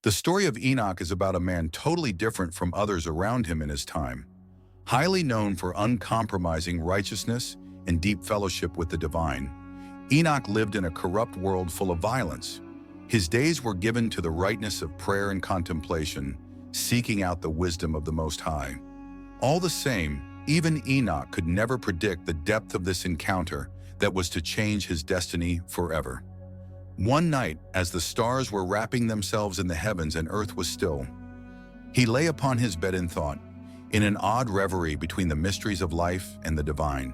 The story of Enoch is about a man totally different from others around him in his time. Highly known for uncompromising righteousness and deep fellowship with the divine, Enoch lived in a corrupt world full of violence. His days were given to the rightness of prayer and contemplation, seeking out the wisdom of the Most High. All the same, even Enoch could never predict the depth of this encounter that was to change his destiny forever. One night, as the stars were wrapping themselves in the heavens and earth was still, he lay upon his bed in thought, in an odd reverie between the mysteries of life and the divine.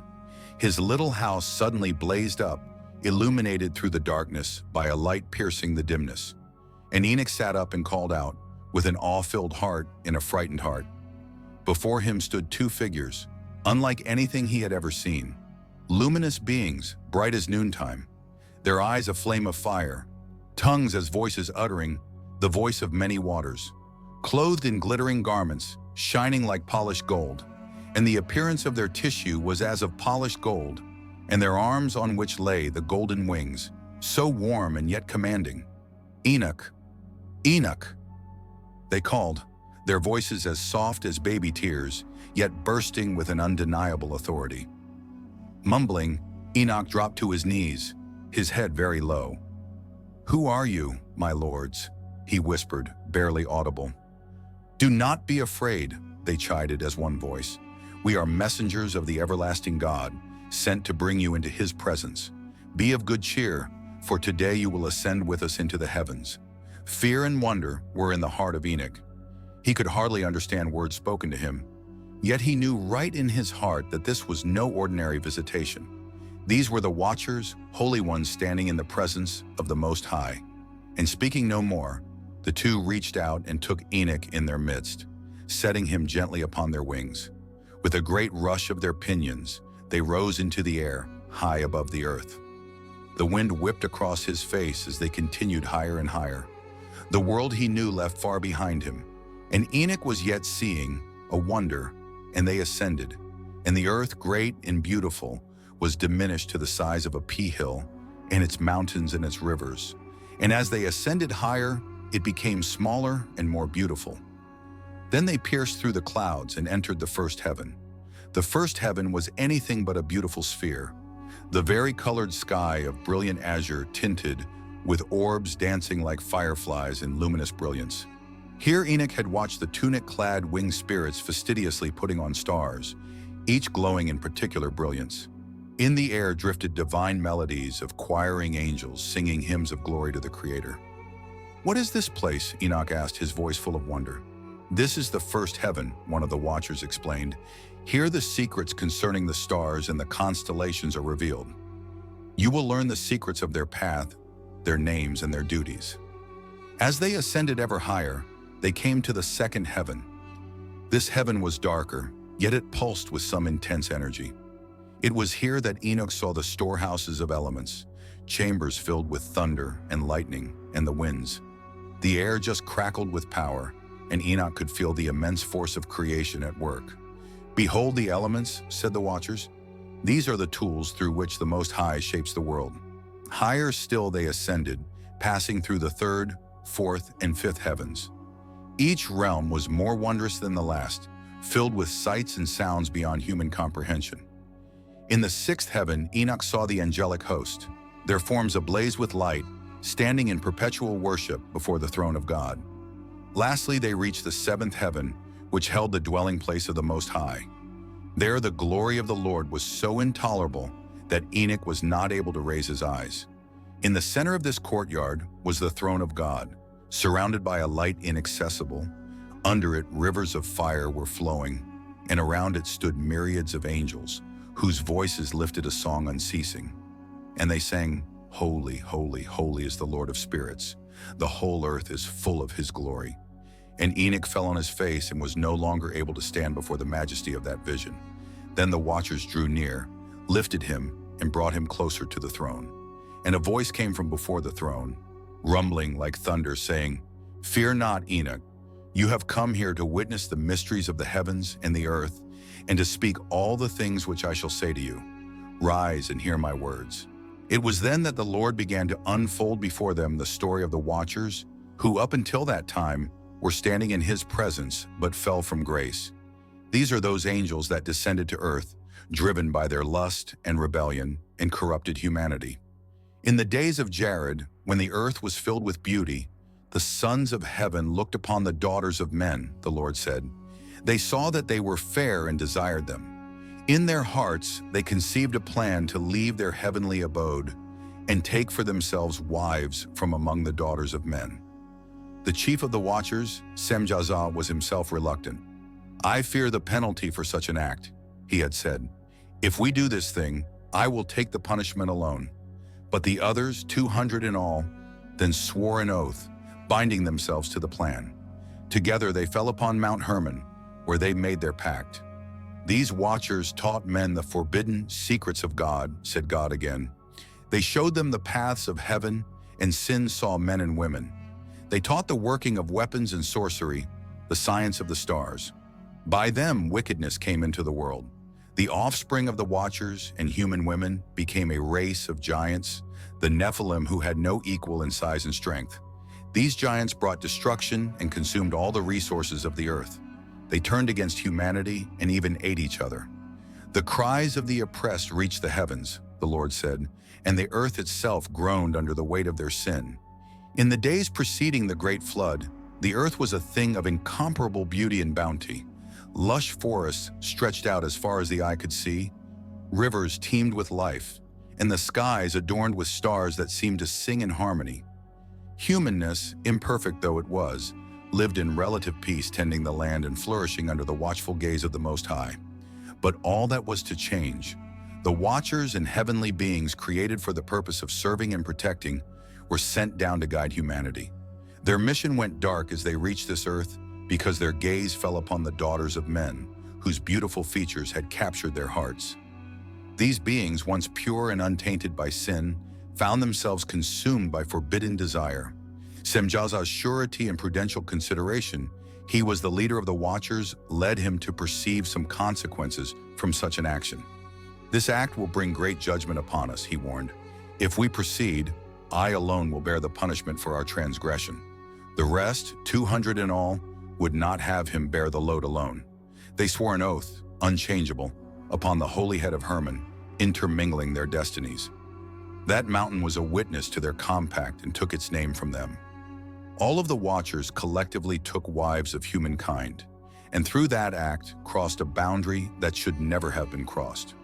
His little house suddenly blazed up, illuminated through the darkness by a light piercing the dimness. And Enoch sat up and called out, with an awe-filled heart and a frightened heart. Before him stood two figures, unlike anything he had ever seen. Luminous beings, bright as noontime, their eyes a flame of fire, tongues as voices uttering the voice of many waters, clothed in glittering garments, shining like polished gold, and the appearance of their tissue was as of polished gold, and their arms on which lay the golden wings, so warm and yet commanding. Enoch, Enoch, they called, their voices as soft as baby tears, yet bursting with an undeniable authority. Mumbling, Enoch dropped to his knees, his head very low. "Who are you, my lords?" he whispered, barely audible. "Do not be afraid," they chided as one voice. "We are messengers of the everlasting God, sent to bring you into his presence. Be of good cheer, for today you will ascend with us into the heavens." Fear and wonder were in the heart of Enoch. He could hardly understand words spoken to him, yet he knew right in his heart that this was no ordinary visitation. These were the watchers, holy ones standing in the presence of the Most High. And speaking no more, the two reached out and took Enoch in their midst, setting him gently upon their wings. With a great rush of their pinions, they rose into the air, high above the earth. The wind whipped across his face as they continued higher and higher. The world he knew left far behind him, and Enoch was yet seeing a wonder, and they ascended. And the earth, great and beautiful, was diminished to the size of a pea-hill, and its mountains and its rivers. And as they ascended higher, it became smaller and more beautiful. Then they pierced through the clouds and entered the first heaven. The first heaven was anything but a beautiful sphere. The vari-colored sky of brilliant azure tinted with orbs dancing like fireflies in luminous brilliance. Here Enoch had watched the tunic-clad winged spirits fastidiously putting on stars, each glowing in particular brilliance. In the air drifted divine melodies of choiring angels singing hymns of glory to the Creator. "What is this place?" Enoch asked, his voice full of wonder. "This is the first heaven," one of the watchers explained. "Here the secrets concerning the stars and the constellations are revealed. You will learn the secrets of their path, their names, and their duties." As they ascended ever higher, they came to the second heaven. This heaven was darker, yet it pulsed with some intense energy. It was here that Enoch saw the storehouses of elements, chambers filled with thunder and lightning and the winds. The air just crackled with power, and Enoch could feel the immense force of creation at work. "Behold the elements," said the watchers. "These are the tools through which the Most High shapes the world." Higher still they ascended, passing through the third, fourth, and fifth heavens. Each realm was more wondrous than the last, filled with sights and sounds beyond human comprehension. In the sixth heaven, Enoch saw the angelic host, their forms ablaze with light, standing in perpetual worship before the throne of God. Lastly, they reached the seventh heaven, which held the dwelling place of the Most High. There the glory of the Lord was so intolerable that Enoch was not able to raise his eyes. In the center of this courtyard was the throne of God, surrounded by a light inaccessible. Under it, rivers of fire were flowing, and around it stood myriads of angels, whose voices lifted a song unceasing. And they sang, "Holy, holy, holy is the Lord of spirits. The whole earth is full of his glory." And Enoch fell on his face and was no longer able to stand before the majesty of that vision. Then the watchers drew near, lifted him, and brought him closer to the throne. And a voice came from before the throne, rumbling like thunder, saying, "Fear not, Enoch. You have come here to witness the mysteries of the heavens and the earth, and to speak all the things which I shall say to you. Rise and hear my words." It was then that the Lord began to unfold before them the story of the watchers who up until that time were standing in his presence but fell from grace. These are those angels that descended to earth, driven by their lust and rebellion and corrupted humanity. In the days of Jared, when the earth was filled with beauty, the sons of heaven looked upon the daughters of men, the Lord said. They saw that they were fair and desired them. In their hearts, they conceived a plan to leave their heavenly abode and take for themselves wives from among the daughters of men. The chief of the watchers, Semjazah, was himself reluctant. I fear the penalty for such an act, he had said. If we do this thing, I will take the punishment alone. But the others, 200 in all, then swore an oath, binding themselves to the plan. Together they fell upon Mount Hermon, where they made their pact. These watchers taught men the forbidden secrets of God, said God again. They showed them the paths of heaven, and sin saw men and women. They taught the working of weapons and sorcery, the science of the stars. By them wickedness came into the world. The offspring of the watchers and human women became a race of giants, the Nephilim, who had no equal in size and strength. These giants brought destruction and consumed all the resources of the earth. They turned against humanity and even ate each other. The cries of the oppressed reached the heavens, the Lord said, and the earth itself groaned under the weight of their sin. In the days preceding the great flood, the earth was a thing of incomparable beauty and bounty. Lush forests stretched out as far as the eye could see, rivers teemed with life, and the skies adorned with stars that seemed to sing in harmony. Humanness, imperfect though it was, lived in relative peace, tending the land and flourishing under the watchful gaze of the Most High. But all that was to change. The watchers and heavenly beings created for the purpose of serving and protecting were sent down to guide humanity. Their mission went dark as they reached this earth because their gaze fell upon the daughters of men, whose beautiful features had captured their hearts. These beings, once pure and untainted by sin, found themselves consumed by forbidden desire. Semjazah's surety and prudential consideration, he was the leader of the watchers, led him to perceive some consequences from such an action. This act will bring great judgment upon us, he warned. If we proceed, I alone will bear the punishment for our transgression. The rest, 200 in all, would not have him bear the load alone. They swore an oath, unchangeable, upon the holy head of Hermon, intermingling their destinies. That mountain was a witness to their compact and took its name from them. All of the watchers collectively took wives of humankind, and through that act crossed a boundary that should never have been crossed.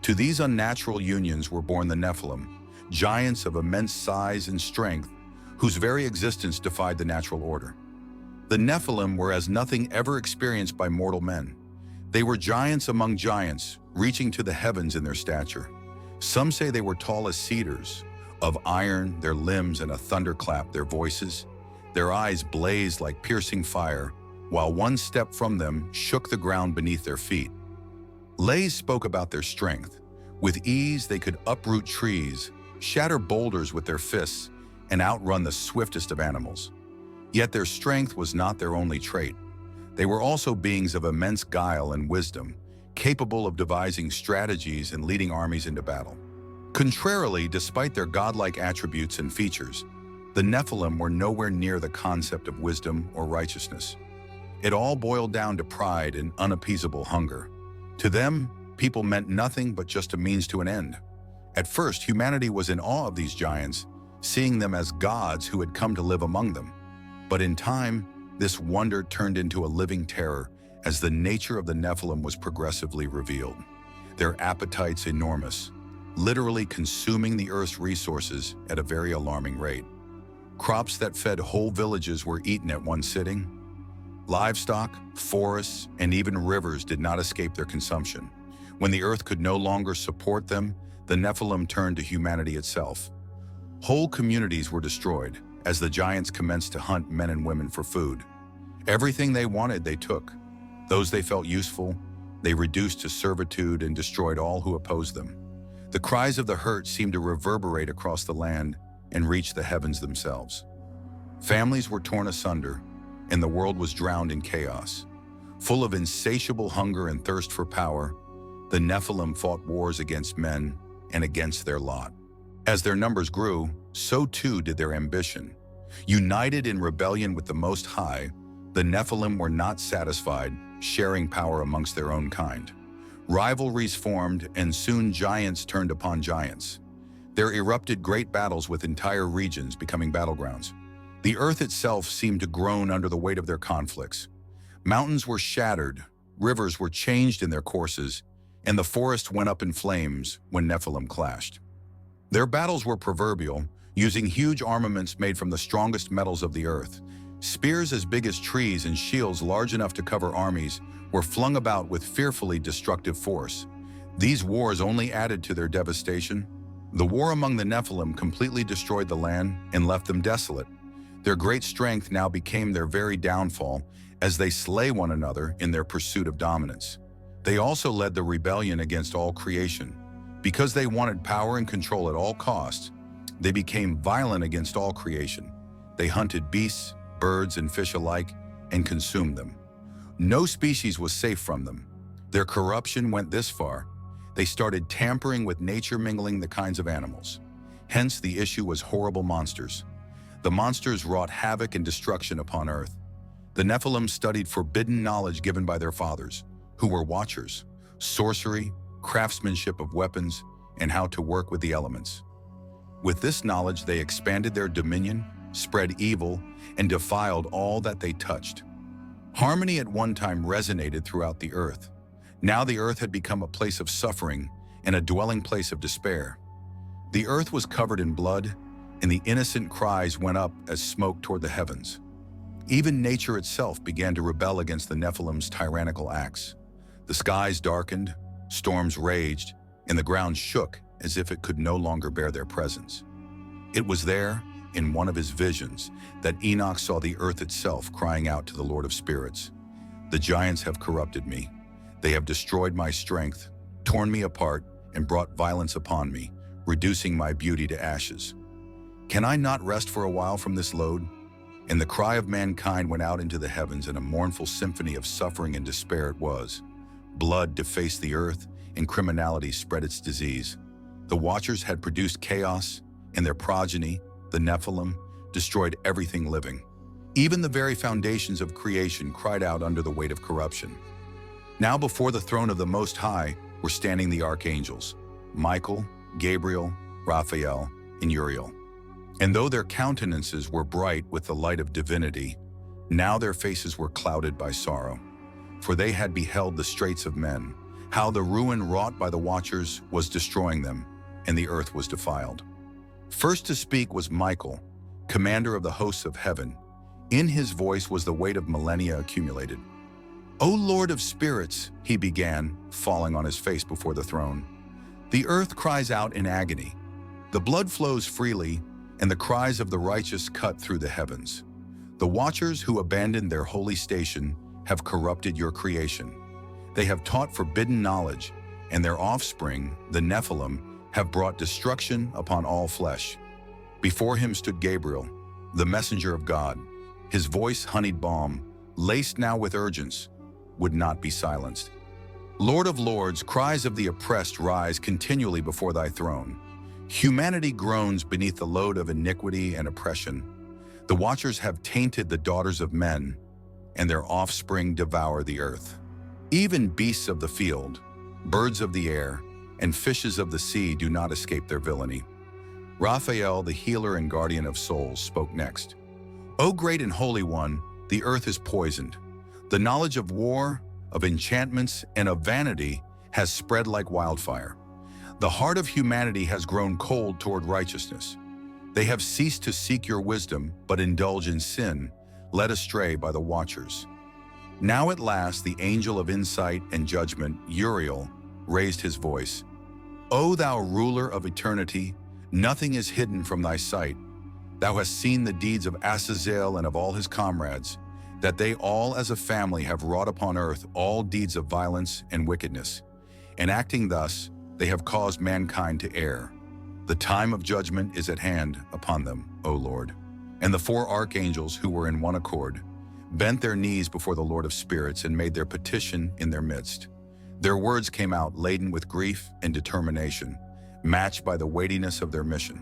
To these unnatural unions were born the Nephilim, giants of immense size and strength, whose very existence defied the natural order. The Nephilim were as nothing ever experienced by mortal men. They were giants among giants, reaching to the heavens in their stature. Some say they were tall as cedars, of iron their limbs and a thunderclap their voices. Their eyes blazed like piercing fire, while one step from them shook the ground beneath their feet. Lays spoke about their strength. With ease they could uproot trees, shatter boulders with their fists, and outrun the swiftest of animals. Yet their strength was not their only trait. They were also beings of immense guile and wisdom, capable of devising strategies and leading armies into battle. Contrarily, despite their godlike attributes and features, the Nephilim were nowhere near the concept of wisdom or righteousness. It all boiled down to pride and unappeasable hunger. To them, people meant nothing but just a means to an end. At first, humanity was in awe of these giants, seeing them as gods who had come to live among them. But in time, this wonder turned into a living terror as the nature of the Nephilim was progressively revealed. Their appetites enormous, literally consuming the earth's resources at a very alarming rate. Crops that fed whole villages were eaten at one sitting. Livestock, forests, and even rivers did not escape their consumption. When the earth could no longer support them, the Nephilim turned to humanity itself. Whole communities were destroyed as the giants commenced to hunt men and women for food. Everything they wanted, they took. Those they felt useful, they reduced to servitude and destroyed all who opposed them. The cries of the hurt seemed to reverberate across the land and reach the heavens themselves. Families were torn asunder, and the world was drowned in chaos. Full of insatiable hunger and thirst for power, the Nephilim fought wars against men and against their lot. As their numbers grew, so too did their ambition. United in rebellion with the Most High, the Nephilim were not satisfied, sharing power amongst their own kind. Rivalries formed, and soon giants turned upon giants. There erupted great battles with entire regions becoming battlegrounds. The earth itself seemed to groan under the weight of their conflicts. Mountains were shattered, rivers were changed in their courses, and the forest went up in flames when Nephilim clashed. Their battles were proverbial, using huge armaments made from the strongest metals of the earth. Spears as big as trees and shields large enough to cover armies were flung about with fearfully destructive force. These wars only added to their devastation. The war among the Nephilim completely destroyed the land and left them desolate. Their great strength now became their very downfall as they slay one another in their pursuit of dominance. They also led the rebellion against all creation. Because they wanted power and control at all costs, they became violent against all creation. They hunted beasts, birds, and fish alike and consumed them. No species was safe from them. Their corruption went this far. They started tampering with nature, mingling the kinds of animals. Hence, the issue was horrible monsters. The monsters wrought havoc and destruction upon earth. The Nephilim studied forbidden knowledge given by their fathers, who were watchers, sorcery, craftsmanship of weapons, and how to work with the elements. With this knowledge, they expanded their dominion, spread evil, and defiled all that they touched. Harmony at one time resonated throughout the earth. Now the earth had become a place of suffering and a dwelling place of despair. The earth was covered in blood, and the innocent cries went up as smoke toward the heavens. Even nature itself began to rebel against the Nephilim's tyrannical acts. The skies darkened, storms raged, and the ground shook as if it could no longer bear their presence. It was there, in one of his visions, that Enoch saw the earth itself crying out to the Lord of Spirits. The giants have corrupted me. They have destroyed my strength, torn me apart, and brought violence upon me, reducing my beauty to ashes. Can I not rest for a while from this load? And the cry of mankind went out into the heavens, and a mournful symphony of suffering and despair it was. Blood defaced the earth, and criminality spread its disease. The Watchers had produced chaos, and their progeny, the Nephilim, destroyed everything living. Even the very foundations of creation cried out under the weight of corruption. Now before the throne of the Most High were standing the Archangels, Michael, Gabriel, Raphael, and Uriel. And though their countenances were bright with the light of divinity, now their faces were clouded by sorrow. For they had beheld the straits of men, how the ruin wrought by the Watchers was destroying them, and the earth was defiled. First to speak was Michael, commander of the hosts of heaven. In his voice was the weight of millennia accumulated. "O Lord of spirits," he began, falling on his face before the throne. "The earth cries out in agony. The blood flows freely, and the cries of the righteous cut through the heavens. The Watchers who abandoned their holy station have corrupted your creation. They have taught forbidden knowledge, and their offspring, the Nephilim, have brought destruction upon all flesh." Before him stood Gabriel, the messenger of God. His voice honeyed balm, laced now with urgence, would not be silenced. "Lord of lords, cries of the oppressed rise continually before thy throne. Humanity groans beneath the load of iniquity and oppression. The Watchers have tainted the daughters of men, and their offspring devour the earth. Even beasts of the field, birds of the air, and fishes of the sea do not escape their villainy." Raphael, the healer and guardian of souls, spoke next. "O great and holy one, the earth is poisoned. The knowledge of war, of enchantments, and of vanity has spread like wildfire. The heart of humanity has grown cold toward righteousness. They have ceased to seek your wisdom, but indulge in sin, led astray by the Watchers." Now at last the angel of insight and judgment, Uriel, raised his voice. "O thou ruler of eternity, nothing is hidden from thy sight. Thou hast seen the deeds of Azazel and of all his comrades, that they all as a family have wrought upon earth all deeds of violence and wickedness. And acting thus, they have caused mankind to err. The time of judgment is at hand upon them, O Lord." And the four archangels, who were in one accord, bent their knees before the Lord of Spirits and made their petition in their midst. Their words came out laden with grief and determination, matched by the weightiness of their mission.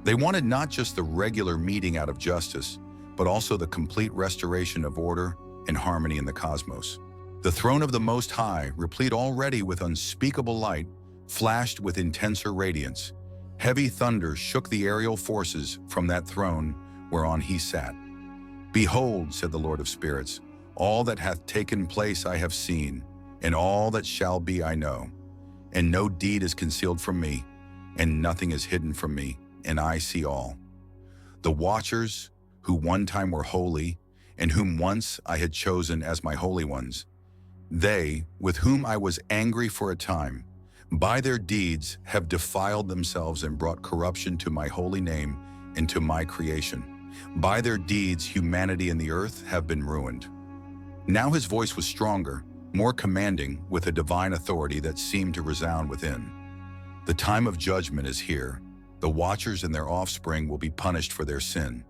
They wanted not just the regular meting out of justice, but also the complete restoration of order and harmony in the cosmos. The throne of the Most High, replete already with unspeakable light, flashed with intenser radiance. Heavy thunder shook the aerial forces from that throne whereon he sat. "Behold," said the Lord of Spirits, "all that hath taken place I have seen, and all that shall be I know. And no deed is concealed from me, and nothing is hidden from me, and I see all. The watchers, who one time were holy, and whom once I had chosen as my holy ones, they, with whom I was angry for a time, by their deeds have defiled themselves and brought corruption to my holy name and to my creation. By their deeds humanity and the earth have been ruined." Now his voice was stronger, more commanding, with a divine authority that seemed to resound within. "The time of judgment is here. The watchers and their offspring will be punished for their sin.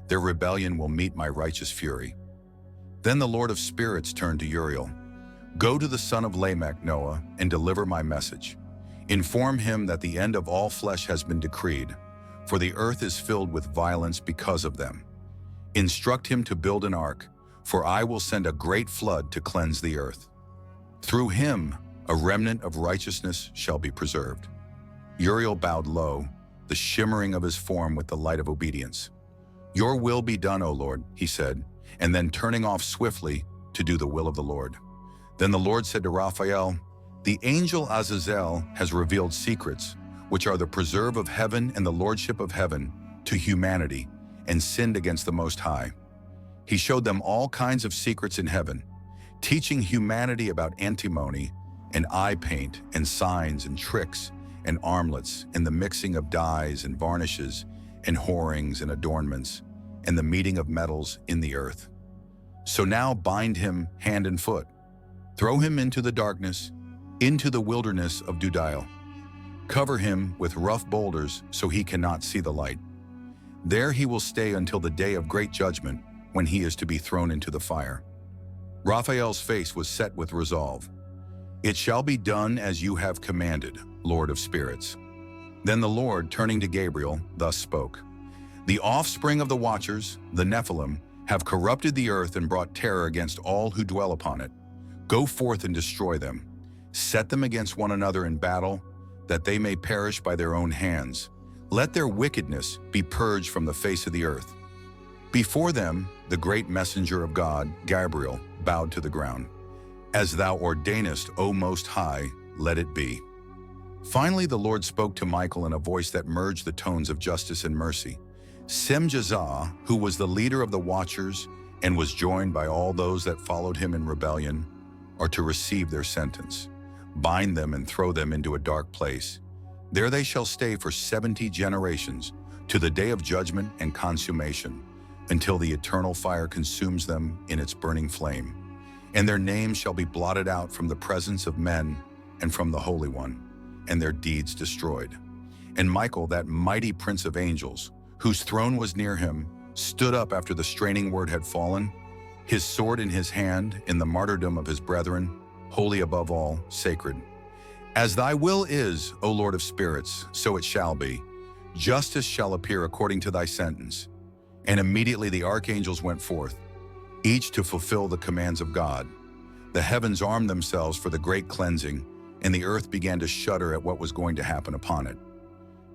Their rebellion will meet my righteous fury." Then the Lord of Spirits turned to Uriel. "Go to the son of Lamech, Noah, and deliver my message. Inform him that the end of all flesh has been decreed, for the earth is filled with violence because of them. Instruct him to build an ark, for I will send a great flood to cleanse the earth. Through him, a remnant of righteousness shall be preserved." Uriel bowed low, the shimmering of his form with the light of obedience. "Your will be done, O Lord," he said, and then turning off swiftly to do the will of the Lord. Then the Lord said to Raphael, "The angel Azazel has revealed secrets, which are the preserve of heaven and the lordship of heaven, to humanity, and sinned against the Most High. He showed them all kinds of secrets in heaven, teaching humanity about antimony and eye paint and signs and tricks and armlets and the mixing of dyes and varnishes and whorings and adornments and the meeting of metals in the earth. So now bind him hand and foot. Throw him into the darkness, into the wilderness of Dudail. Cover him with rough boulders so he cannot see the light. There he will stay until the day of great judgment, when he is to be thrown into the fire." Raphael's face was set with resolve. "It shall be done as you have commanded, Lord of Spirits." Then the Lord, turning to Gabriel, thus spoke, "The offspring of the watchers, the Nephilim, have corrupted the earth and brought terror against all who dwell upon it. Go forth and destroy them. Set them against one another in battle, that they may perish by their own hands. Let their wickedness be purged from the face of the earth." Before them, the great messenger of God, Gabriel, bowed to the ground. "As thou ordainest, O Most High, let it be." Finally, the Lord spoke to Michael in a voice that merged the tones of justice and mercy. Semjazah, who was the leader of the watchers and was joined by all those that followed him in rebellion, are to receive their sentence. Bind them and throw them into a dark place. There they shall stay for 70 generations, to the day of judgment and consummation, until the eternal fire consumes them in its burning flame. And their names shall be blotted out from the presence of men and from the Holy One, and their deeds destroyed. And Michael, that mighty prince of angels, whose throne was near him, stood up after the straining word had fallen, his sword in his hand, in the martyrdom of his brethren, holy above all, sacred. "As thy will is, O Lord of Spirits, so it shall be. Justice shall appear according to thy sentence." And immediately the archangels went forth, each to fulfill the commands of God. The heavens armed themselves for the great cleansing, and the earth began to shudder at what was going to happen upon it.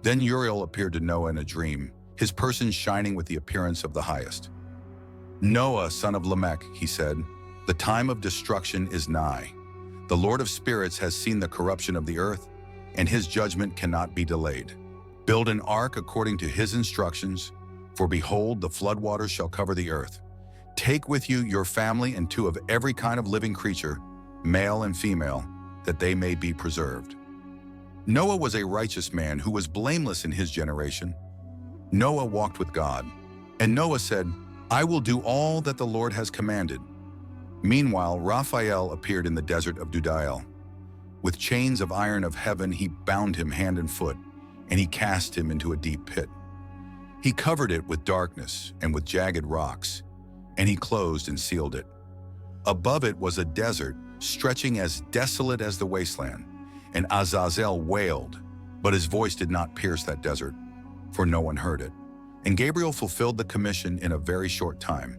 Then Uriel appeared to Noah in a dream, his person shining with the appearance of the highest. "Noah, son of Lamech," he said, "the time of destruction is nigh. The Lord of Spirits has seen the corruption of the earth, and his judgment cannot be delayed. Build an ark according to his instructions, for behold, the floodwaters shall cover the earth. Take with you your family and 2 of every kind of living creature, male and female, that they may be preserved." Noah was a righteous man who was blameless in his generation. Noah walked with God, and Noah said, "I will do all that the Lord has commanded." Meanwhile, Raphael appeared in the desert of Dudail. With chains of iron of heaven he bound him hand and foot, and he cast him into a deep pit. He covered it with darkness and with jagged rocks, and he closed and sealed it. Above it was a desert, stretching as desolate as the wasteland, and Azazel wailed, but his voice did not pierce that desert. for no one heard it. And Gabriel fulfilled the commission in a very short time.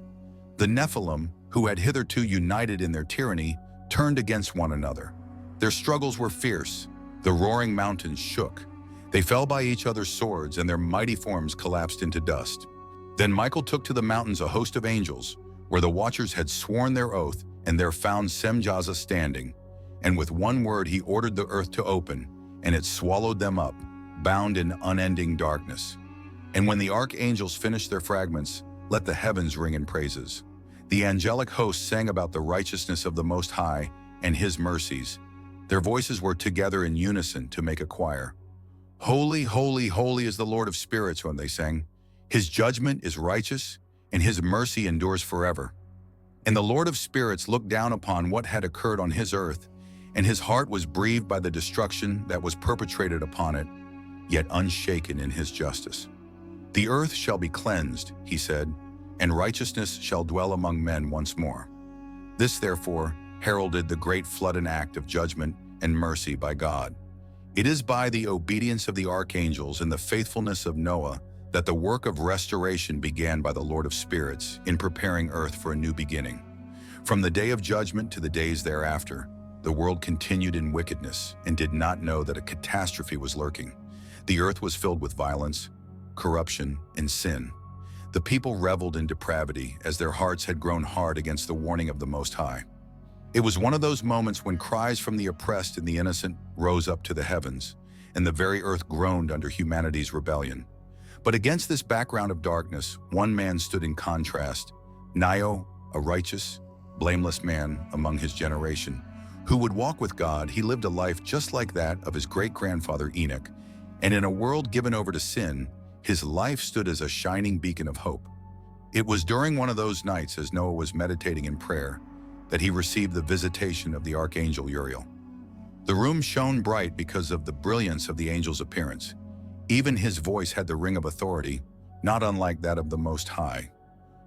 The Nephilim, who had hitherto united in their tyranny, turned against one another. Their struggles were fierce. The roaring mountains shook. They fell by each other's swords, and their mighty forms collapsed into dust. Then Michael took to the mountains a host of angels, where the watchers had sworn their oath, and there found Semjaza standing. And with one word he ordered the earth to open, and it swallowed them up, bound in unending darkness. And when the archangels finished their fragments, let the heavens ring in praises. The angelic host sang about the righteousness of the Most High and his mercies. Their voices were together in unison to make a choir. Holy, holy, holy is the Lord of spirits, when they sang. His judgment is righteous, and his mercy endures forever. And the Lord of spirits looked down upon what had occurred on his earth, and his heart was grieved by the destruction that was perpetrated upon it, yet unshaken in his justice. The earth shall be cleansed, he said, and righteousness shall dwell among men once more. This, therefore, heralded the great flood and act of judgment and mercy by God. It is by the obedience of the archangels and the faithfulness of Noah that the work of restoration began by the Lord of spirits in preparing earth for a new beginning. From the day of judgment to the days thereafter, the world continued in wickedness and did not know that a catastrophe was lurking. The earth was filled with violence, corruption, and sin. The people reveled in depravity as their hearts had grown hard against the warning of the Most High. It was one of those moments when cries from the oppressed and the innocent rose up to the heavens, and the very earth groaned under humanity's rebellion. But against this background of darkness, one man stood in contrast, Nio, a righteous, blameless man among his generation, who would walk with God. He lived a life just like that of his great-grandfather Enoch, and in a world given over to sin, his life stood as a shining beacon of hope. It was during one of those nights, as Noah was meditating in prayer, that he received the visitation of the Archangel Uriel. The room shone bright because of the brilliance of the angel's appearance. Even his voice had the ring of authority, not unlike that of the Most High.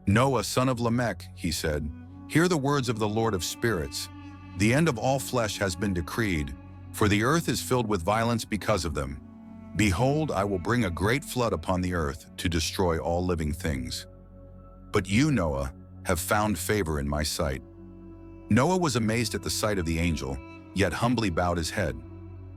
Noah, son of Lamech, he said, hear the words of the Lord of spirits. The end of all flesh has been decreed, for the earth is filled with violence because of them. Behold, I will bring a great flood upon the earth to destroy all living things. But you, Noah, have found favor in my sight. Noah was amazed at the sight of the angel, yet humbly bowed his head.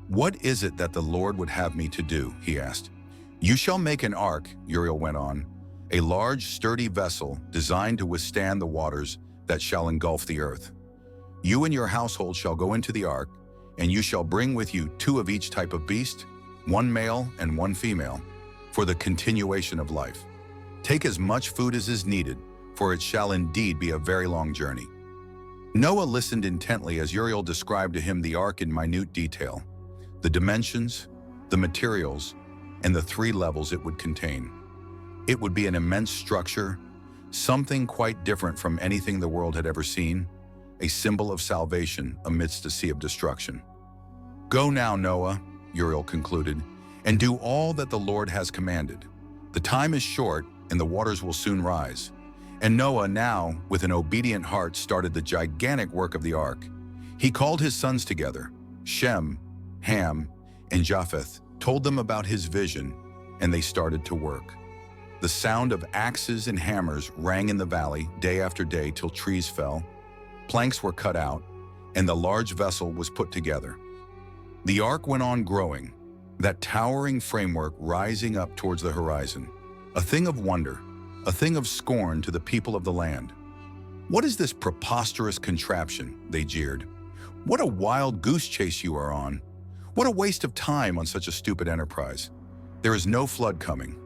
What is it that the Lord would have me to do? He asked. You shall make an ark, Uriel went on, a large, sturdy vessel designed to withstand the waters that shall engulf the earth. You and your household shall go into the ark, and you shall bring with you 2 of each type of beast, 1 male and 1 female, for the continuation of life. Take as much food as is needed, for it shall indeed be a very long journey. Noah listened intently as Uriel described to him the ark in minute detail, the dimensions, the materials, and the 3 levels it would contain. It would be an immense structure, something quite different from anything the world had ever seen, a symbol of salvation amidst a sea of destruction. Go now, Noah, Uriel concluded, and do all that the Lord has commanded. The time is short, and the waters will soon rise. And Noah now, with an obedient heart, started the gigantic work of the ark. He called his sons together, Shem, Ham, and Japheth, told them about his vision, and they started to work. The sound of axes and hammers rang in the valley day after day till trees fell, planks were cut out, and the large vessel was put together. The ark went on growing, that towering framework rising up towards the horizon, a thing of wonder, a thing of scorn to the people of the land. What is this preposterous contraption? They jeered. What a wild goose chase you are on. What a waste of time on such a stupid enterprise. There is no flood coming.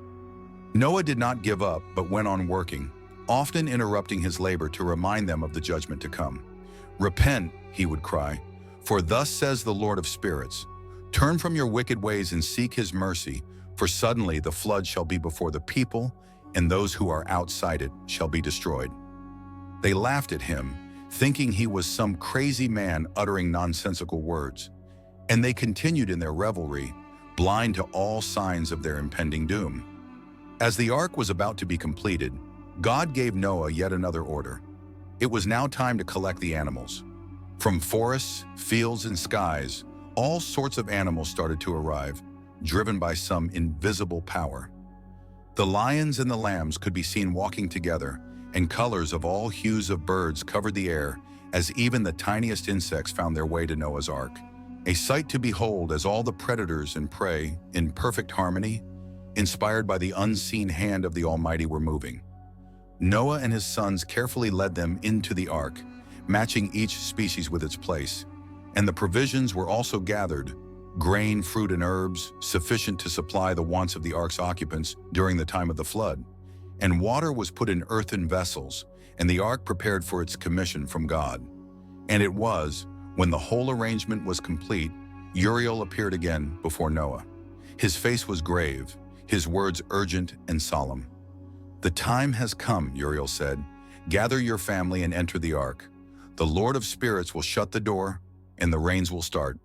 Noah did not give up, but went on working, often interrupting his labor to remind them of the judgment to come. Repent, he would cry, for thus says the Lord of spirits. Turn from your wicked ways and seek his mercy, for suddenly the flood shall be before the people, and those who are outside it shall be destroyed. They laughed at him, thinking he was some crazy man uttering nonsensical words, and they continued in their revelry, blind to all signs of their impending doom. As the ark was about to be completed, God gave Noah yet another order. It was now time to collect the animals. From forests, fields, and skies, all sorts of animals started to arrive, driven by some invisible power. The lions and the lambs could be seen walking together, and colors of all hues of birds covered the air as even the tiniest insects found their way to Noah's ark. A sight to behold as all the predators and prey, in perfect harmony, inspired by the unseen hand of the Almighty, were moving. Noah and his sons carefully led them into the ark, matching each species with its place, and the provisions were also gathered, grain, fruit, and herbs, sufficient to supply the wants of the ark's occupants during the time of the flood. And water was put in earthen vessels, and the ark prepared for its commission from God. And it was, when the whole arrangement was complete, Uriel appeared again before Noah. His face was grave, his words urgent and solemn. "The time has come," Uriel said. "Gather your family and enter the ark. The Lord of Spirits will shut the door, and the rains will start."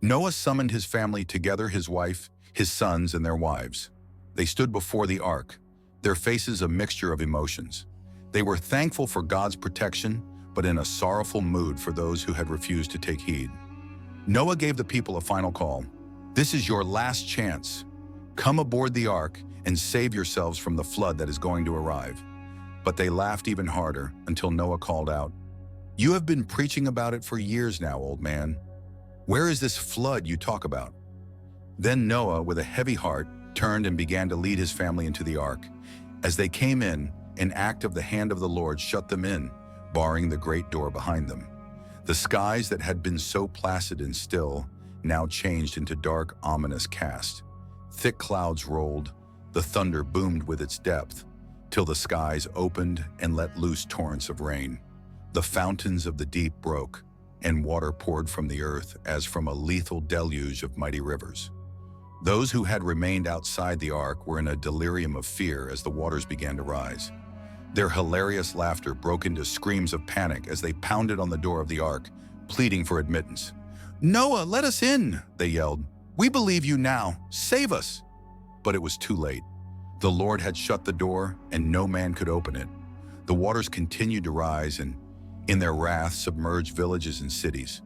Noah summoned his family together, his wife, his sons, and their wives. They stood before the ark, their faces a mixture of emotions. They were thankful for God's protection, but in a sorrowful mood for those who had refused to take heed. Noah gave the people a final call. "This is your last chance. Come aboard the ark and save yourselves from the flood that is going to arrive." But they laughed even harder until Noah called out, "You have been preaching about it for years now, old man. Where is this flood you talk about?" Then Noah, with a heavy heart, turned and began to lead his family into the ark. As they came in, an act of the hand of the Lord shut them in, barring the great door behind them. The skies that had been so placid and still now changed into dark, ominous cast. Thick clouds rolled, the thunder boomed with its depth, till the skies opened and let loose torrents of rain. The fountains of the deep broke, and water poured from the earth as from a lethal deluge of mighty rivers. Those who had remained outside the ark were in a delirium of fear as the waters began to rise. Their hilarious laughter broke into screams of panic as they pounded on the door of the ark, pleading for admittance. "Noah, let us in," they yelled. "We believe you now. Save us." But it was too late. The Lord had shut the door, and no man could open it. The waters continued to rise, and in their wrath submerged villages and cities.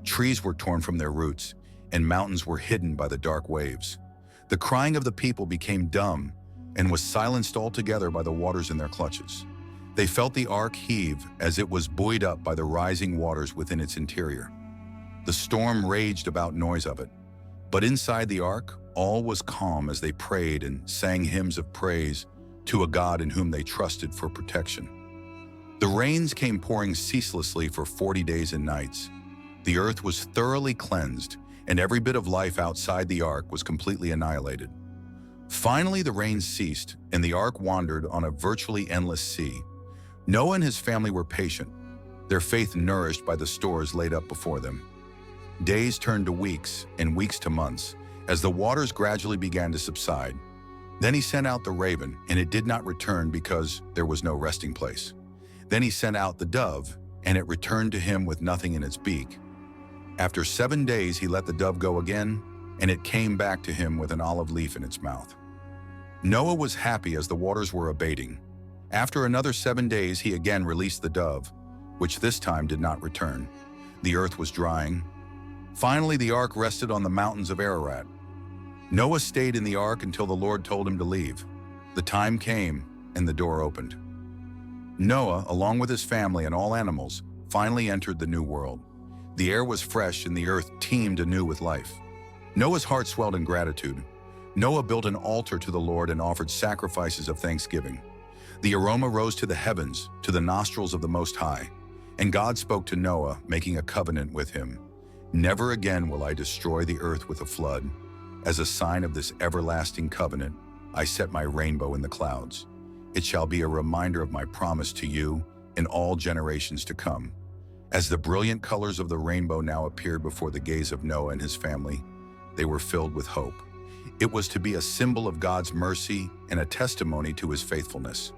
Trees were torn from their roots, and mountains were hidden by the dark waves. The crying of the people became dumb and was silenced altogether by the waters in their clutches. They felt the ark heave as it was buoyed up by the rising waters within its interior. The storm raged about noise of it, but inside the ark all was calm as they prayed and sang hymns of praise to a God in whom they trusted for protection. The rains came pouring ceaselessly for 40 days and nights. The earth was thoroughly cleansed, and every bit of life outside the ark was completely annihilated. Finally, the rains ceased, and the ark wandered on a virtually endless sea. Noah and his family were patient, their faith nourished by the stores laid up before them. Days turned to weeks, and weeks to months, as the waters gradually began to subside. Then he sent out the raven, and it did not return because there was no resting place. Then he sent out the dove, and it returned to him with nothing in its beak. After 7 days he let the dove go again, and it came back to him with an olive leaf in its mouth. Noah was happy as the waters were abating. After another 7 days he again released the dove, which this time did not return. The earth was drying. Finally the ark rested on the mountains of Ararat. Noah stayed in the ark until the Lord told him to leave. The time came, and the door opened. Noah, along with his family and all animals, finally entered the new world. The air was fresh and the earth teemed anew with life. Noah's heart swelled in gratitude. Noah built an altar to the Lord and offered sacrifices of thanksgiving. The aroma rose to the heavens, to the nostrils of the Most High. And God spoke to Noah, making a covenant with him. "Never again will I destroy the earth with a flood. As a sign of this everlasting covenant, I set my rainbow in the clouds. It shall be a reminder of my promise to you in all generations to come." As the brilliant colors of the rainbow now appeared before the gaze of Noah and his family, they were filled with hope. It was to be a symbol of God's mercy and a testimony to his faithfulness.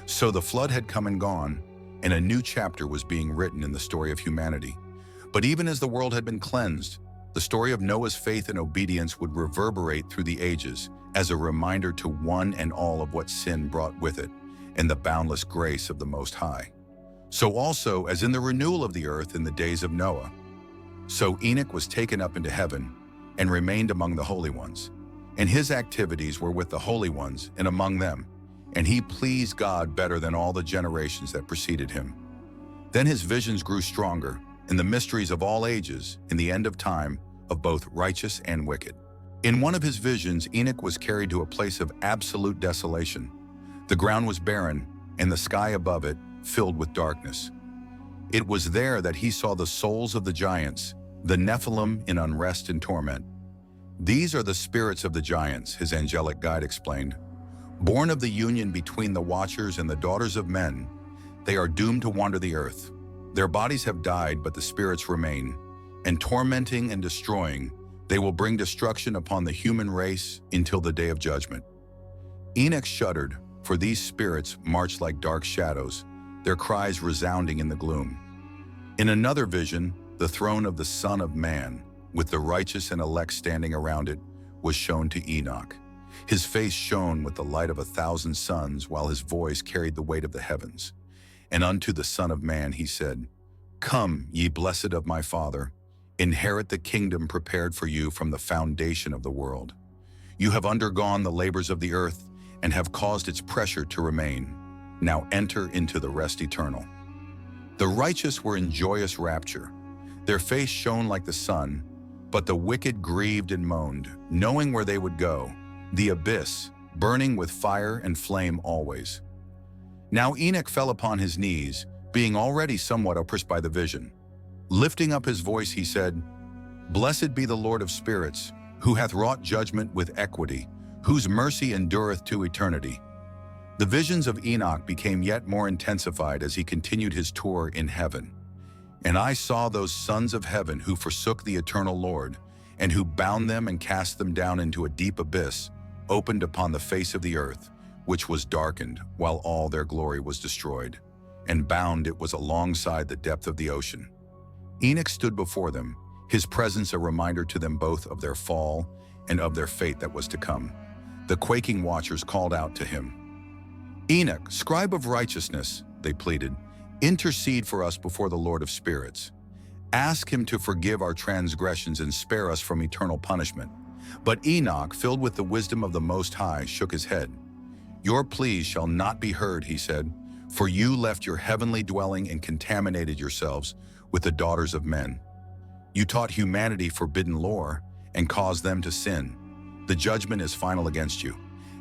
So the flood had come and gone, and a new chapter was being written in the story of humanity. But even as the world had been cleansed, the story of Noah's faith and obedience would reverberate through the ages as a reminder to one and all of what sin brought with it and the boundless grace of the Most High. So also, as in the renewal of the earth in the days of Noah, so Enoch was taken up into heaven and remained among the holy ones. and his activities were with the holy ones and among them, and he pleased God better than all the generations that preceded him. Then his visions grew stronger, in the mysteries of all ages, in the end of time, of both righteous and wicked. In one of his visions, Enoch was carried to a place of absolute desolation. The ground was barren, and the sky above it filled with darkness. It was there that he saw the souls of the giants, the Nephilim, in unrest and torment. These are the spirits of the giants, his angelic guide explained. Born of the union between the Watchers and the daughters of men, they are doomed to wander the earth. Their bodies have died, but the spirits remain, and tormenting and destroying, they will bring destruction upon the human race until the day of judgment. Enoch shuddered, for these spirits marched like dark shadows, their cries resounding in the gloom. In another vision, the throne of the Son of Man, with the righteous and elect standing around it, was shown to Enoch. His face shone with the light of 1,000 suns, while his voice carried the weight of the heavens. And unto the Son of Man he said, Come, ye blessed of my Father, inherit the kingdom prepared for you from the foundation of the world. You have undergone the labors of the earth and have caused its pressure to remain. Now enter into the rest eternal. The righteous were in joyous rapture. Their face shone like the sun, but the wicked grieved and moaned, knowing where they would go, the abyss, burning with fire and flame always. Now Enoch fell upon his knees, being already somewhat oppressed by the vision. Lifting up his voice, he said, Blessed be the Lord of spirits, who hath wrought judgment with equity, whose mercy endureth to eternity. The visions of Enoch became yet more intensified as he continued his tour in heaven. And I saw those sons of heaven who forsook the eternal Lord, and who bound them and cast them down into a deep abyss, opened upon the face of the earth, which was darkened, while all their glory was destroyed. And bound it was alongside the depth of the ocean. Enoch stood before them, his presence a reminder to them both of their fall and of their fate that was to come. The quaking watchers called out to him. Enoch, scribe of righteousness, they pleaded, intercede for us before the Lord of spirits. Ask him to forgive our transgressions and spare us from eternal punishment. But Enoch, filled with the wisdom of the Most High, shook his head. Your pleas shall not be heard, he said, for you left your heavenly dwelling and contaminated yourselves with the daughters of men. You taught humanity forbidden lore and caused them to sin. The judgment is final against you,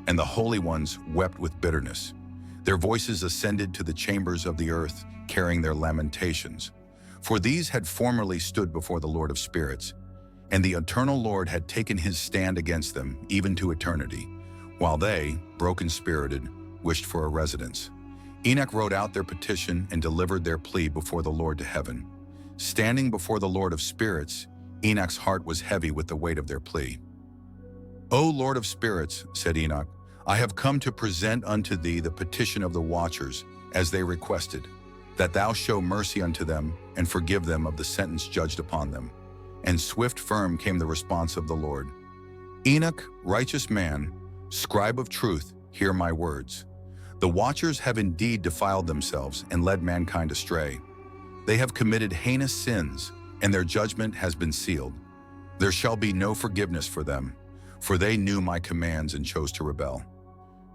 and the holy ones wept with bitterness. Their voices ascended to the chambers of the earth, carrying their lamentations. For these had formerly stood before the Lord of spirits, and the eternal Lord had taken his stand against them, even to eternity, while they, broken-spirited, wished for a residence. Enoch wrote out their petition and delivered their plea before the Lord to heaven. Standing before the Lord of spirits, Enoch's heart was heavy with the weight of their plea. O Lord of spirits, said Enoch, I have come to present unto thee the petition of the watchers, as they requested, that thou show mercy unto them and forgive them of the sentence judged upon them. And swift firm came the response of the Lord. Enoch, righteous man, scribe of truth, hear my words. The watchers have indeed defiled themselves and led mankind astray. They have committed heinous sins, and their judgment has been sealed. There shall be no forgiveness for them, for they knew my commands and chose to rebel.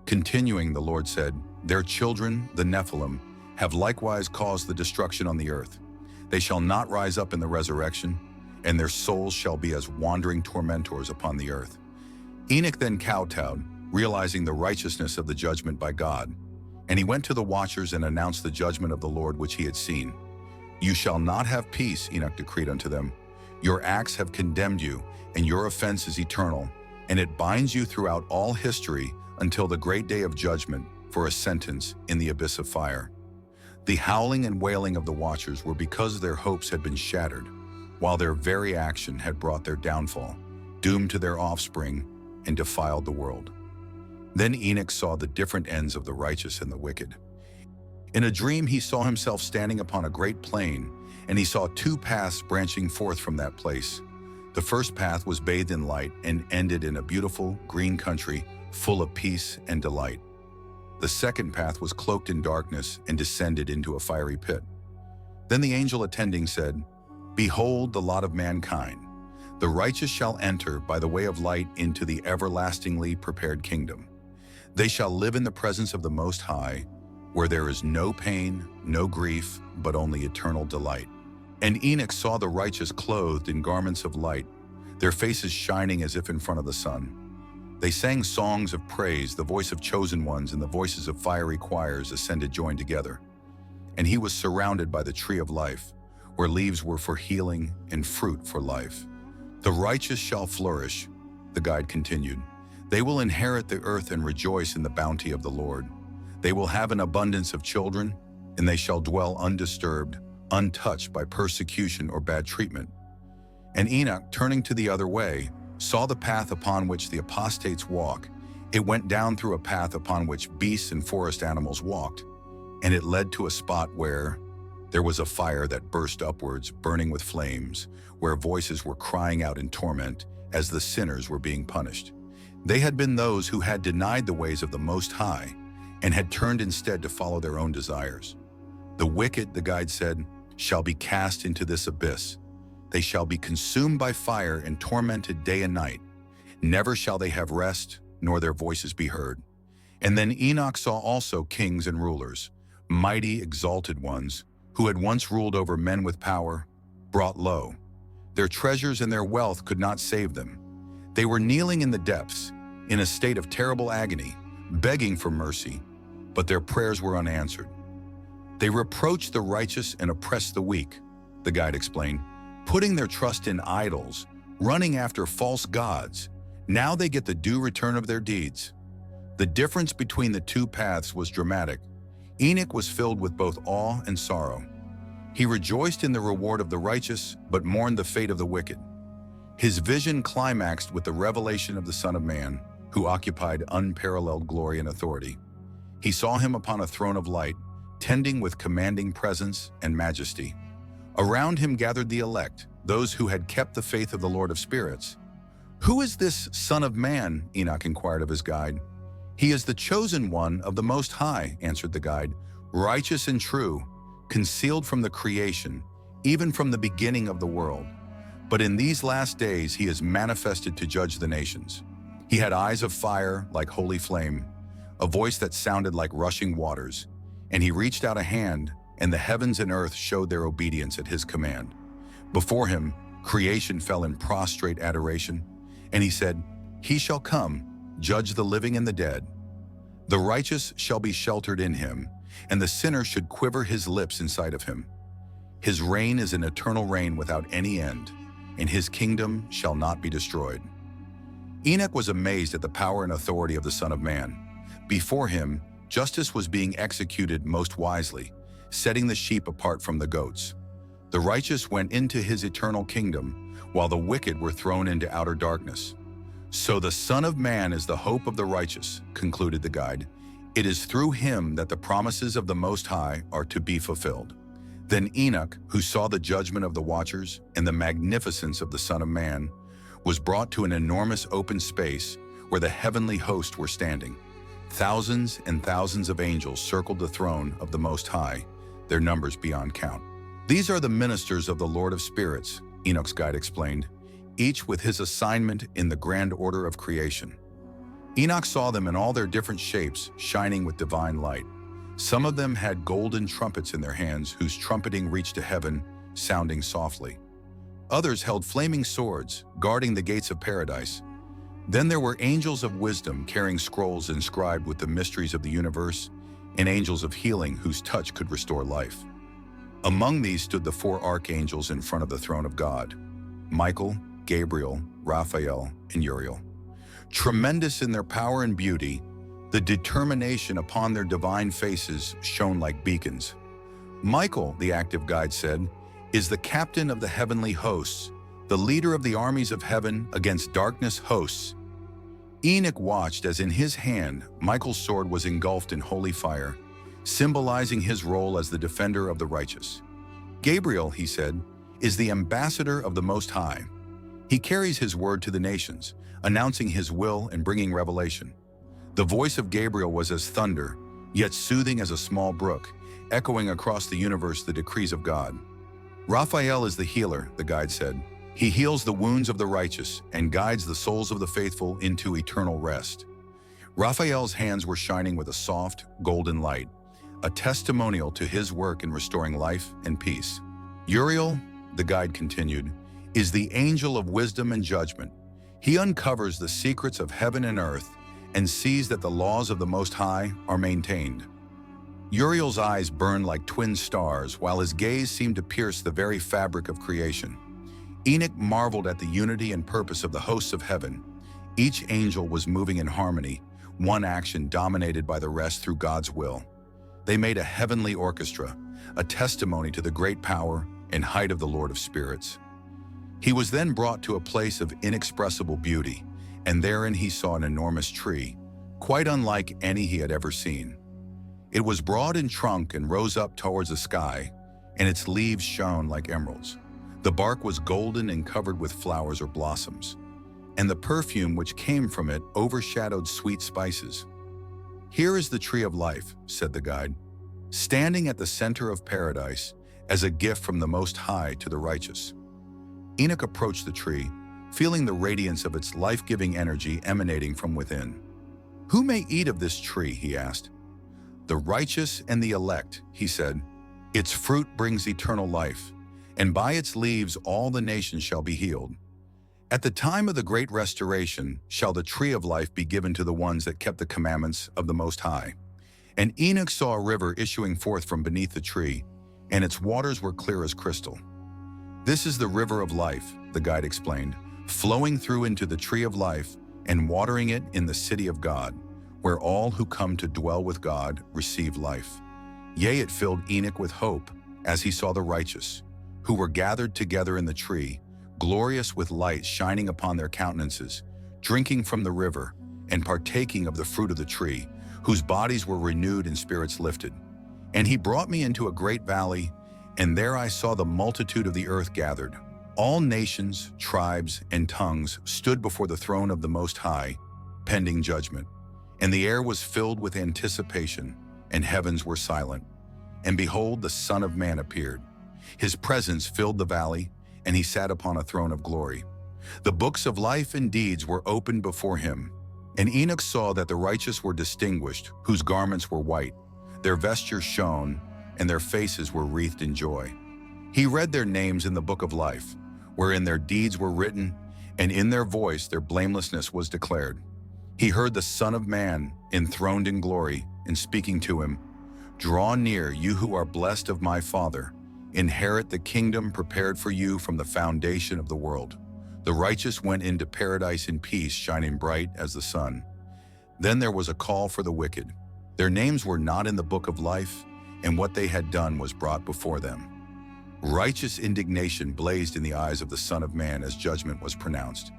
Continuing, the Lord said, Their children, the Nephilim, have likewise caused the destruction on the earth. They shall not rise up in the resurrection, and their souls shall be as wandering tormentors upon the earth. Enoch then kowtowed, realizing the righteousness of the judgment by God, and he went to the watchers and announced the judgment of the Lord which he had seen. You shall not have peace, Enoch decreed unto them. Your acts have condemned you, and your offense is eternal, and it binds you throughout all history until the great day of judgment for a sentence in the abyss of fire. The howling and wailing of the watchers were because their hopes had been shattered, while their very action had brought their downfall, doomed to their offspring, and defiled the world. Then Enoch saw the different ends of the righteous and the wicked. In a dream he saw himself standing upon a great plain, and he saw two paths branching forth from that place. The first path was bathed in light and ended in a beautiful green country full of peace and delight. The second path was cloaked in darkness and descended into a fiery pit. Then the angel attending said, Behold the lot of mankind. The righteous shall enter by the way of light into the everlastingly prepared kingdom. They shall live in the presence of the Most High, where there is no pain, no grief, but only eternal delight. And Enoch saw the righteous clothed in garments of light, their faces shining as if in front of the sun. They sang songs of praise, the voice of chosen ones and the voices of fiery choirs ascended joined together. And he was surrounded by the tree of life, where leaves were for healing and fruit for life. The righteous shall flourish, the guide continued. They will inherit the earth and rejoice in the bounty of the Lord. They will have an abundance of children, and they shall dwell undisturbed, untouched by persecution or bad treatment. And Enoch, turning to the other way, saw the path upon which the apostates walk. It went down through a path upon which beasts and forest animals walked, and it led to a spot where there was a fire that burst upwards, burning with flames, where voices were crying out in torment as the sinners were being punished. They had been those who had denied the ways of the Most High and had turned instead to follow their own desires. The wicked, the guide said, shall be cast into this abyss. They shall be consumed by fire and tormented day and night. Never shall they have rest, nor their voices be heard. And then Enoch saw also kings and rulers, mighty, exalted ones, who had once ruled over men with power, brought low. Their treasures and their wealth could not save them. They were kneeling in the depths, in a state of terrible agony, begging for mercy, but their prayers were unanswered. They reproached the righteous and oppressed the weak, the guide explained, putting their trust in idols, running after false gods. Now they get the due return of their deeds. The difference between the two paths was dramatic. Enoch was filled with both awe and sorrow. He rejoiced in the reward of the righteous, but mourned the fate of the wicked. His vision climaxed with the revelation of the Son of Man, who occupied unparalleled glory and authority. He saw him upon a throne of light, tending with commanding presence and majesty. Around him gathered the elect, those who had kept the faith of the Lord of Spirits. "Who is this Son of Man?" Enoch inquired of his guide. "He is the chosen one of the Most High," answered the guide, "righteous and true, concealed from the creation, even from the beginning of the world. But in these last days he is manifested to judge the nations. He had eyes of fire like holy flame, a voice that sounded like rushing waters, and he reached out a hand, and the heavens and earth showed their obedience at his command. Before him, creation fell in prostrate adoration, and he said, 'He shall come, judge the living and the dead. The righteous shall be sheltered in him, and the sinner should quiver his lips in sight of him. His reign is an eternal reign without any end, and his kingdom shall not be destroyed.'" Enoch was amazed at the power and authority of the Son of Man. Before him, justice was being executed most wisely, setting the sheep apart from the goats. The righteous went into his eternal kingdom, while the wicked were thrown into outer darkness. "So the Son of Man is the hope of the righteous," concluded the guide. "It is through him that the promises of the Most High are to be fulfilled." Then Enoch, who saw the judgment of the watchers and the magnificence of the Son of Man, was brought to an enormous open space where the heavenly host were standing. Thousands and thousands of angels circled the throne of the Most High, their numbers beyond count. "These are the ministers of the Lord of Spirits," Enoch's guide explained, "each with his assignment in the grand order of creation." Enoch saw them in all their different shapes, shining with divine light. Some of them had golden trumpets in their hands, whose trumpeting reached to heaven, sounding softly. Others held flaming swords, guarding the gates of paradise. Then there were angels of wisdom carrying scrolls inscribed with the mysteries of the universe, and angels of healing whose touch could restore life. Among these stood the 4 archangels in front of the throne of God: Michael, Gabriel, Raphael, and Uriel. Tremendous in their power and beauty, the determination upon their divine faces shone like beacons. "Michael," the active guide said, "is the captain of the heavenly hosts, the leader of the armies of heaven against darkness hosts." Enoch watched as in his hand Michael's sword was engulfed in holy fire, symbolizing his role as the defender of the righteous. "Gabriel," he said, "is the ambassador of the Most High. He carries his word to the nations, announcing his will and bringing revelation. The voice of Gabriel was as thunder, yet soothing as a small brook, echoing across the universe the decrees of God." "Raphael is the healer," the guide said. He heals the wounds of the righteous and guides the souls of the faithful into eternal rest. Raphael's hands were shining with a soft, golden light, a testimonial to his work in restoring life and peace. Uriel, the guide continued, is the angel of wisdom and judgment. He uncovers the secrets of heaven and earth and sees that the laws of the Most High are maintained. Uriel's eyes burn like twin stars, while his gaze seemed to pierce the very fabric of creation. Enoch marveled at the unity and purpose of the hosts of heaven. Each angel was moving in harmony, one action dominated by the rest through God's will. They made a heavenly orchestra, a testimony to the great power and height of the Lord of Spirits. He was then brought to a place of inexpressible beauty, and therein he saw an enormous tree, quite unlike any he had ever seen. It was broad in trunk and rose up towards the sky, and its leaves shone like emeralds. The bark was golden and covered with flowers or blossoms, and the perfume which came from it overshadowed sweet spices. "Here is the tree of life," said the guide, "standing at the center of paradise as a gift from the Most High to the righteous." Enoch approached the tree, feeling the radiance of its life-giving energy emanating from within. "Who may eat of this tree?" he asked. "The righteous and the elect," he said. "Its fruit brings eternal life, and by its leaves all the nations shall be healed. At the time of the great restoration shall the tree of life be given to the ones that kept the commandments of the Most High." And Enoch saw a river issuing forth from beneath the tree, and its waters were clear as crystal. "This is the river of life," the guide explained, "flowing through into the tree of life and watering it in the city of God, where all who come to dwell with God receive life." Yea, it filled Enoch with hope as he saw the righteous, who were gathered together in the tree, glorious with light shining upon their countenances, drinking from the river and partaking of the fruit of the tree, whose bodies were renewed and spirits lifted. "And he brought me into a great valley, and there I saw the multitude of the earth gathered. All nations, tribes, and tongues stood before the throne of the Most High, pending judgment. And the air was filled with anticipation, and heavens were silent. And behold, the Son of Man appeared. His presence filled the valley, and he sat upon a throne of glory. The books of life and deeds were opened before him. And Enoch saw that the righteous were distinguished, whose garments were white, their vestures shone, and their faces were wreathed in joy. He read their names in the book of life, wherein their deeds were written, and in their voice their blamelessness was declared. He heard the Son of Man enthroned in glory, and speaking to him, "Draw near, you who are blessed of my Father. Inherit the kingdom prepared for you from the foundation of the world." The righteous went into paradise in peace, shining bright as the sun. Then there was a call for the wicked. Their names were not in the book of life, and what they had done was brought before them. Righteous indignation blazed in the eyes of the Son of Man as judgment was pronounced.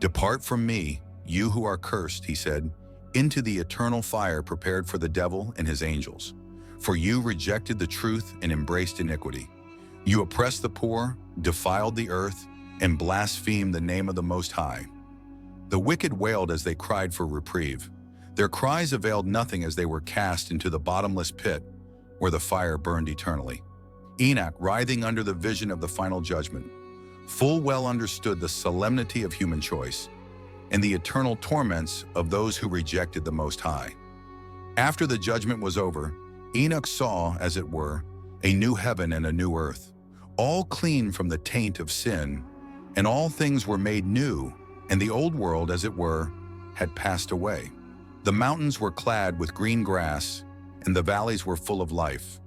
"Depart from me, you who are cursed," he said, "into the eternal fire prepared for the devil and his angels. For you rejected the truth and embraced iniquity. You oppressed the poor, defiled the earth, and blasphemed the name of the Most High." The wicked wailed as they cried for reprieve. Their cries availed nothing as they were cast into the bottomless pit, where the fire burned eternally. Enoch, writhing under the vision of the final judgment, full well understood the solemnity of human choice and the eternal torments of those who rejected the Most High. After the judgment was over, Enoch saw, as it were, a new heaven and a new earth, all clean from the taint of sin, and all things were made new, and the old world, as it were, had passed away. The mountains were clad with green grass, and the valleys were full of life.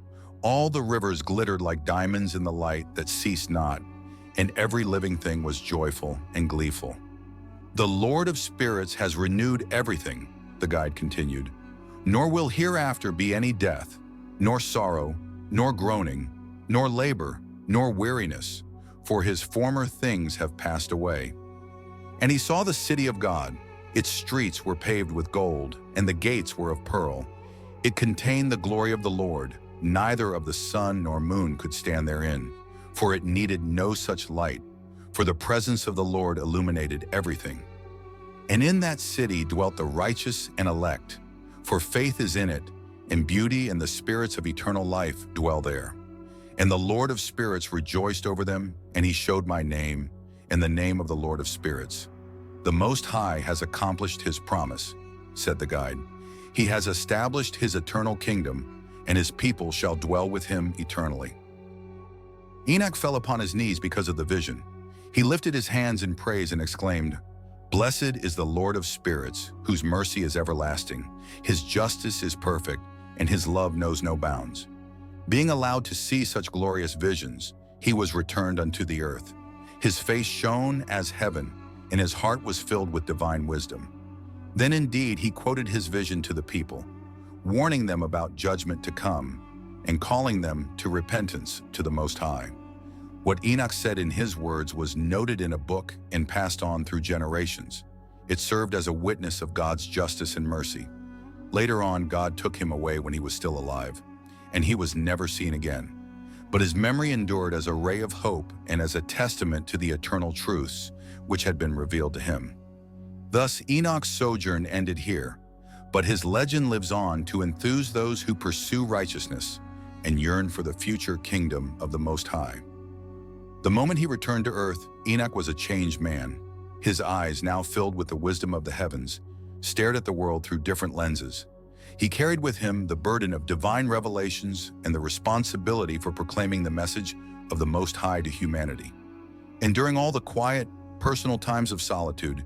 All the rivers glittered like diamonds in the light that ceased not, and every living thing was joyful and gleeful. "The Lord of Spirits has renewed everything," the guide continued. "Nor will hereafter be any death, nor sorrow, nor groaning, nor labor, nor weariness, for his former things have passed away." And he saw the city of God. Its streets were paved with gold, and the gates were of pearl. It contained the glory of the Lord. Neither of the sun nor moon could stand therein, for it needed no such light, for the presence of the Lord illuminated everything. And in that city dwelt the righteous and elect, for faith is in it, and beauty and the spirits of eternal life dwell there. And the Lord of Spirits rejoiced over them, and he showed my name, in the name of the Lord of Spirits. The Most High has accomplished his promise, said the guide. He has established his eternal kingdom, and his people shall dwell with him eternally. Enoch fell upon his knees because of the vision. He lifted his hands in praise and exclaimed, "Blessed is the Lord of Spirits, whose mercy is everlasting. His justice is perfect, and his love knows no bounds." Being allowed to see such glorious visions, he was returned unto the earth. His face shone as heaven, and his heart was filled with divine wisdom. Then indeed he quoted his vision to the people, warning them about judgment to come, and calling them to repentance to the Most High. What Enoch said in his words was noted in a book and passed on through generations. It served as a witness of God's justice and mercy. Later on, God took him away when he was still alive, and he was never seen again. But his memory endured as a ray of hope and as a testament to the eternal truths which had been revealed to him. Thus, Enoch's sojourn ended here, but his legend lives on to enthuse those who pursue righteousness and yearn for the future kingdom of the Most High. The moment he returned to earth, Enoch was a changed man. His eyes, now filled with the wisdom of the heavens, stared at the world through different lenses. He carried with him the burden of divine revelations and the responsibility for proclaiming the message of the Most High to humanity. And during all the quiet, personal times of solitude,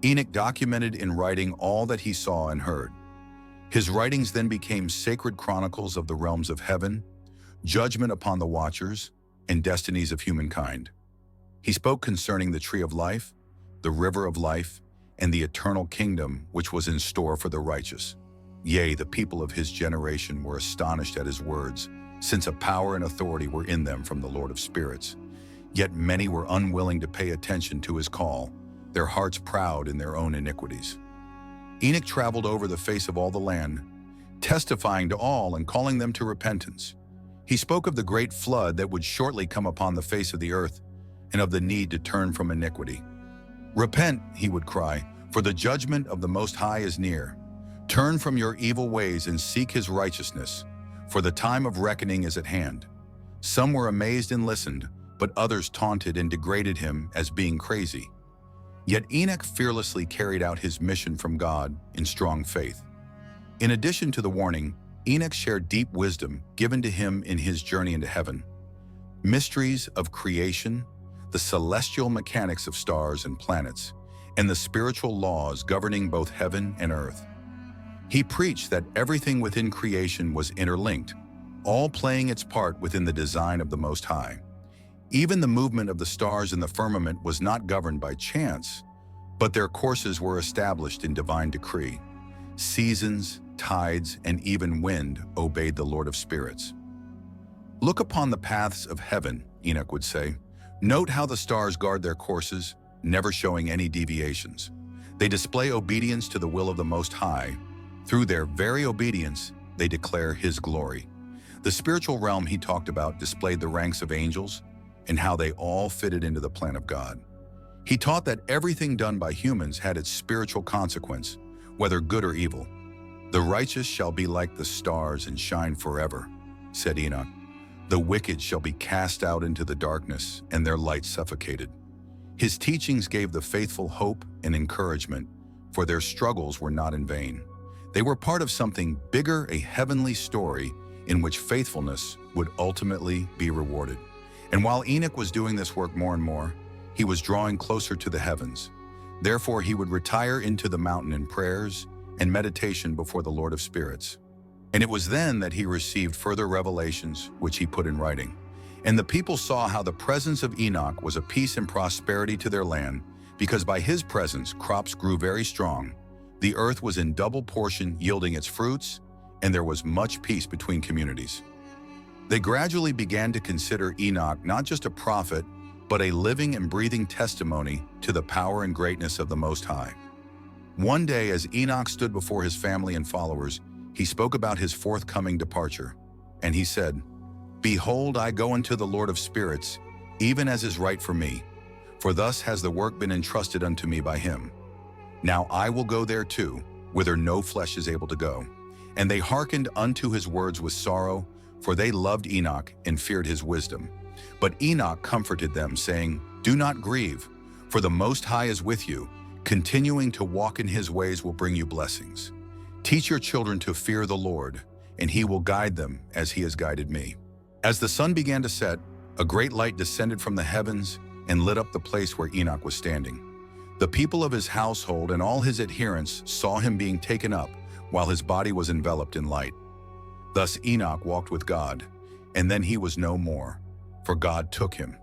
Enoch documented in writing all that he saw and heard. His writings then became sacred chronicles of the realms of heaven, judgment upon the watchers, and destinies of humankind. He spoke concerning the tree of life, the river of life, and the eternal kingdom which was in store for the righteous. Yea, the people of his generation were astonished at his words, since a power and authority were in them from the Lord of Spirits. Yet many were unwilling to pay attention to his call, their hearts proud in their own iniquities. Enoch traveled over the face of all the land, testifying to all and calling them to repentance. He spoke of the great flood that would shortly come upon the face of the earth and of the need to turn from iniquity. "Repent," he would cry, "for the judgment of the Most High is near. Turn from your evil ways and seek his righteousness, for the time of reckoning is at hand." Some were amazed and listened, but others taunted and degraded him as being crazy. Yet Enoch fearlessly carried out his mission from God in strong faith. In addition to the warning, Enoch shared deep wisdom given to him in his journey into heaven. Mysteries of creation, the celestial mechanics of stars and planets, and the spiritual laws governing both heaven and earth. He preached that everything within creation was interlinked, all playing its part within the design of the Most High. Even the movement of the stars in the firmament was not governed by chance, but their courses were established in divine decree. Seasons, tides, and even wind obeyed the Lord of Spirits. "Look upon the paths of heaven," Enoch would say. "Note how the stars guard their courses, never showing any deviations. They display obedience to the will of the Most High. Through their very obedience, they declare his glory." The spiritual realm he talked about displayed the ranks of angels and how they all fitted into the plan of God. He taught that everything done by humans had its spiritual consequence, whether good or evil. "The righteous shall be like the stars and shine forever," said Enoch. "The wicked shall be cast out into the darkness and their light suffocated." His teachings gave the faithful hope and encouragement, for their struggles were not in vain. They were part of something bigger, a heavenly story in which faithfulness would ultimately be rewarded. And while Enoch was doing this work more and more, he was drawing closer to the heavens. Therefore, he would retire into the mountain in prayers and meditation before the Lord of Spirits. And it was then that he received further revelations, which he put in writing. And the people saw how the presence of Enoch was a peace and prosperity to their land, because by his presence crops grew very strong. The earth was in double portion, yielding its fruits, and there was much peace between communities. They gradually began to consider Enoch not just a prophet, but a living and breathing testimony to the power and greatness of the Most High. One day, as Enoch stood before his family and followers, he spoke about his forthcoming departure. And he said, "Behold, I go unto the Lord of Spirits, even as is right for me. For thus has the work been entrusted unto me by him. Now I will go there too, whither no flesh is able to go." And they hearkened unto his words with sorrow, for they loved Enoch and feared his wisdom. But Enoch comforted them, saying, "Do not grieve, For the Most High is with you. Continuing to walk in his ways will bring you blessings. Teach your children to fear the Lord, and he will guide them as he has guided me. As the sun began to set, a great light descended from the heavens and lit up the place where Enoch was standing. The people of his household and all his adherents saw him being taken up while his body was enveloped in light. Thus Enoch walked with God, and then he was no more, for God took him.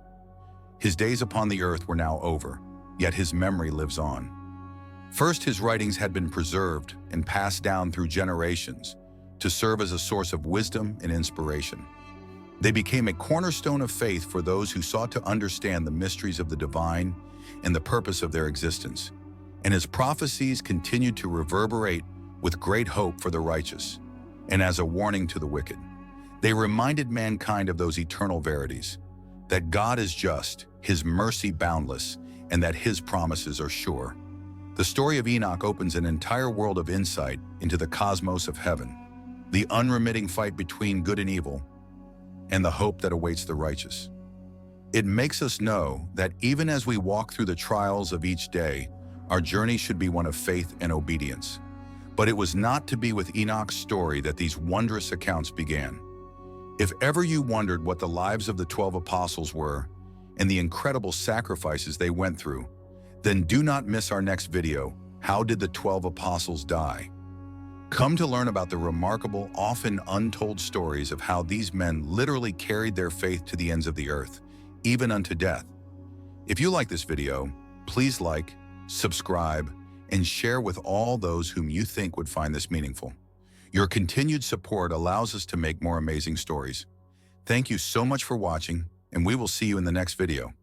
His days upon the earth were now over, yet his memory lives on. First, his writings had been preserved and passed down through generations to serve as a source of wisdom and inspiration. They became a cornerstone of faith for those who sought to understand the mysteries of the divine and the purpose of their existence. And his prophecies continued to reverberate with great hope for the righteous, and as a warning to the wicked. They reminded mankind of those eternal verities, that God is just, his mercy boundless, and that his promises are sure. The story of Enoch opens an entire world of insight into the cosmos of heaven, the unremitting fight between good and evil, and the hope that awaits the righteous. It makes us know that even as we walk through the trials of each day, our journey should be one of faith and obedience. But it was not to be with Enoch's story that these wondrous accounts began. If ever you wondered what the lives of the 12 apostles were and the incredible sacrifices they went through, then do not miss our next video, How Did the 12 Apostles Die? Come to learn about the remarkable, often untold stories of how these men literally carried their faith to the ends of the earth, even unto death. If you like this video, please like, subscribe, and share with all those whom you think would find this meaningful. Your continued support allows us to make more amazing stories. Thank you so much for watching, and we will see you in the next video.